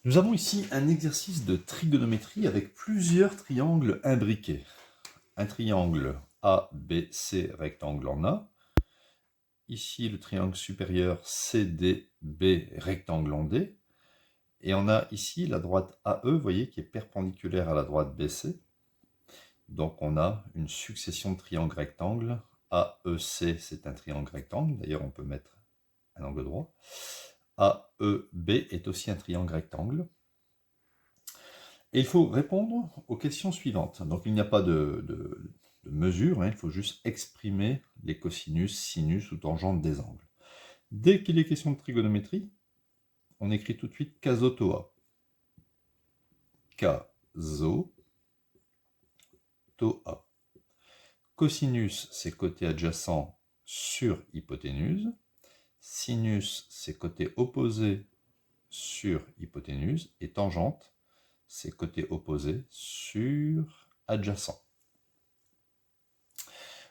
Nous avons ici un exercice de trigonométrie avec plusieurs triangles imbriqués. Un triangle ABC rectangle en A. Ici, le triangle supérieur CDB rectangle en D. Et on a ici la droite AE, vous voyez, qui est perpendiculaire à la droite BC. Donc on a une succession de triangles rectangles. AEC, c'est un triangle rectangle. D'ailleurs, on peut mettre un angle droit. AEB est aussi un triangle rectangle. Et il faut répondre aux questions suivantes. Donc il n'y a pas de mesure, il faut juste exprimer les cosinus, sinus ou tangentes des angles. Dès qu'il est question de trigonométrie, on écrit tout de suite casotoa. Casotoa. Cosinus, c'est côté adjacent sur hypoténuse. Sinus, c'est côté opposé sur hypoténuse. Et tangente, c'est côté opposé sur adjacent.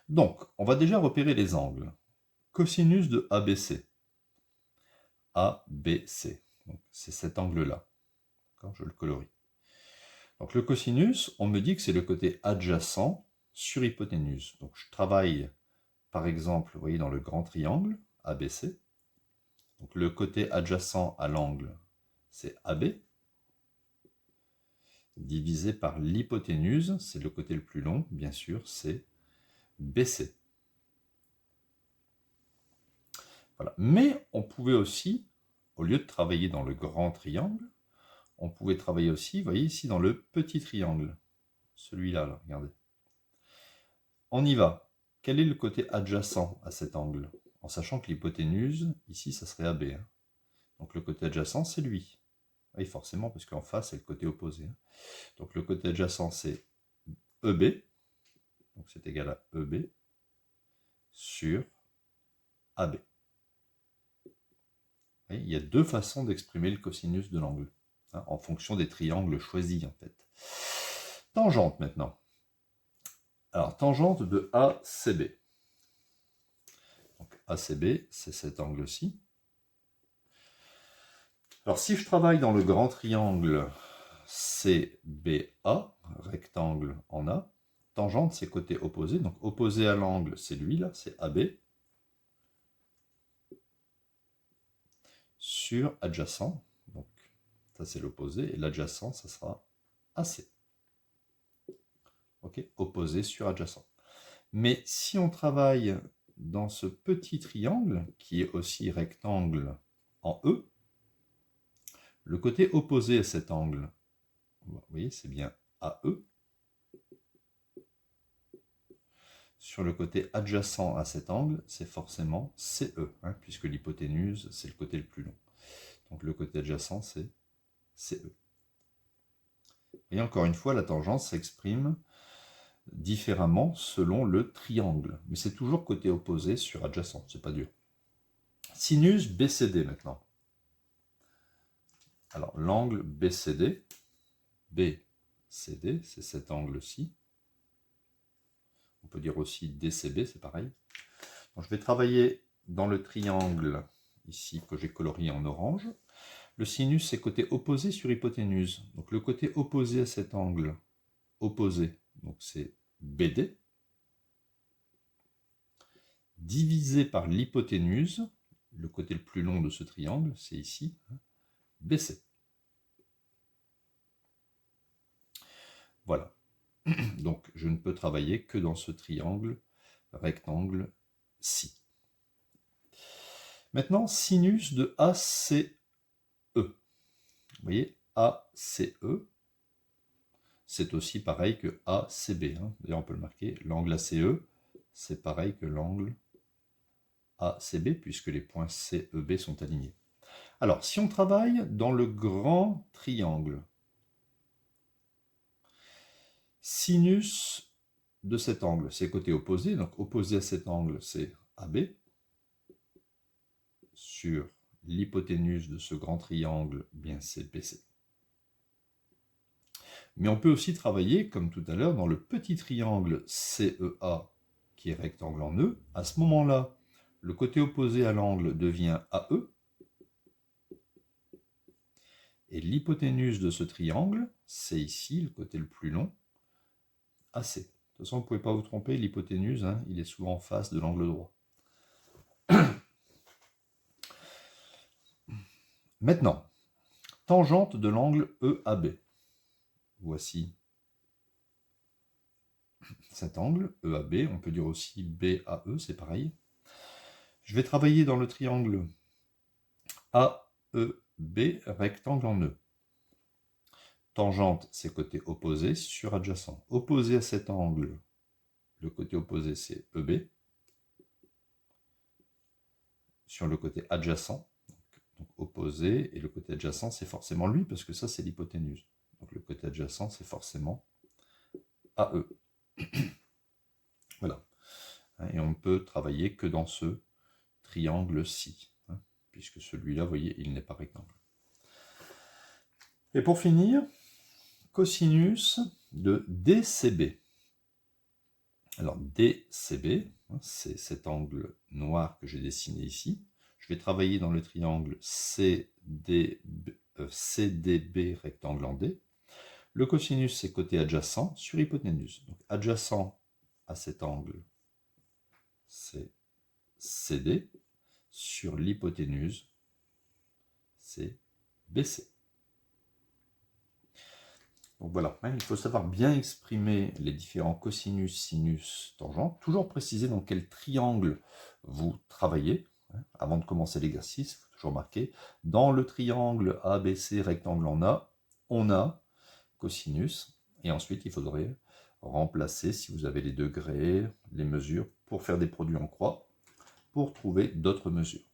Donc, on va déjà repérer les angles. Cosinus de ABC. ABC. C'est cet angle-là. Je le colorie. Donc le cosinus, on me dit que c'est le côté adjacent sur hypoténuse. Donc je travaille, par exemple, vous voyez, dans le grand triangle, ABC. Donc le côté adjacent à l'angle, c'est AB. Divisé par l'hypoténuse, c'est le côté le plus long, bien sûr, c'est BC. Voilà. Mais on pouvait aussi, au lieu de travailler dans le grand triangle, on pouvait travailler aussi, vous voyez ici, dans le petit triangle. Celui-là, là, regardez. On y va. Quel est le côté adjacent à cet angle? En sachant que l'hypoténuse, ici, ça serait AB. Donc le côté adjacent, c'est lui. Oui, forcément, parce qu'en face, c'est le côté opposé. Donc le côté adjacent, c'est EB. Donc c'est égal à EB sur AB. Oui, il y a deux façons d'exprimer le cosinus de l'angle, en fonction des triangles choisis, en fait. Tangente, maintenant. Alors, tangente de ACB. Donc ACB, c'est cet angle-ci. Alors, si je travaille dans le grand triangle CBA, rectangle en A, tangente, c'est côté opposé. Donc, opposé à l'angle, c'est lui, là, c'est AB. Sur adjacent, donc ça c'est l'opposé, et l'adjacent, ça sera AC. Ok, opposé sur adjacent. Mais si on travaille dans ce petit triangle, qui est aussi rectangle en E, le côté opposé à cet angle, vous voyez, c'est bien AE. Sur le côté adjacent à cet angle, c'est forcément CE, puisque l'hypoténuse, c'est le côté le plus long. Donc le côté adjacent, c'est CE. Et encore une fois, la tangente s'exprime différemment selon le triangle. Mais c'est toujours côté opposé sur adjacent, c'est pas dur. Sinus BCD maintenant. Alors l'angle BCD, BCD, c'est cet angle-ci. On peut dire aussi DCB, c'est pareil. Donc, je vais travailler dans le triangle ici que j'ai colorié en orange. Le sinus, c'est côté opposé sur hypoténuse. Donc le côté opposé à cet angle, opposé, donc c'est BD, divisé par l'hypoténuse, le côté le plus long de ce triangle, c'est ici, BC. Voilà. Donc je ne peux travailler que dans ce triangle rectangle-ci. Maintenant, sinus de ACE. Vous voyez, ACE, c'est aussi pareil que ACB. D'ailleurs, on peut le marquer, l'angle ACE, c'est pareil que l'angle ACB, puisque les points CEB sont alignés. Alors, si on travaille dans le grand triangle, sinus de cet angle, c'est côté opposé, donc opposé à cet angle, c'est AB, sur l'hypoténuse de ce grand triangle, bien c'est BC. Mais on peut aussi travailler, comme tout à l'heure, dans le petit triangle CEA, qui est rectangle en E. À ce moment-là, le côté opposé à l'angle devient AE. Et l'hypoténuse de ce triangle, c'est ici, le côté le plus long, AC. De toute façon, vous ne pouvez pas vous tromper, l'hypoténuse, hein, il est souvent en face de l'angle droit. Maintenant, tangente de l'angle EAB. Voici cet angle, EAB, on peut dire aussi BAE, c'est pareil. Je vais travailler dans le triangle AEB, rectangle en E. Tangente, c'est côté opposé sur adjacent. Opposé à cet angle, le côté opposé, c'est EB. Sur le côté adjacent, donc opposé, et le côté adjacent, c'est forcément lui, parce que ça, c'est l'hypoténuse. Donc le côté adjacent, c'est forcément AE. Voilà. Et on ne peut travailler que dans ce triangle-ci, hein, puisque celui-là, vous voyez, il n'est pas rectangle. Et pour finir, cosinus de DCB. Alors DCB, hein, c'est cet angle noir que j'ai dessiné ici. Je vais travailler dans le triangle CDB rectangle en D. Le cosinus, c'est côté adjacent sur hypoténuse. Donc adjacent à cet angle, c'est CD. Sur l'hypoténuse, c'est BC. Donc voilà, il faut savoir bien exprimer les différents cosinus, sinus, tangentes. Toujours préciser dans quel triangle vous travaillez. Avant de commencer l'exercice, il faut toujours marquer. Dans le triangle ABC rectangle en A, on a cosinus. Et ensuite, il faudrait remplacer, si vous avez les degrés, les mesures, pour faire des produits en croix, pour trouver d'autres mesures.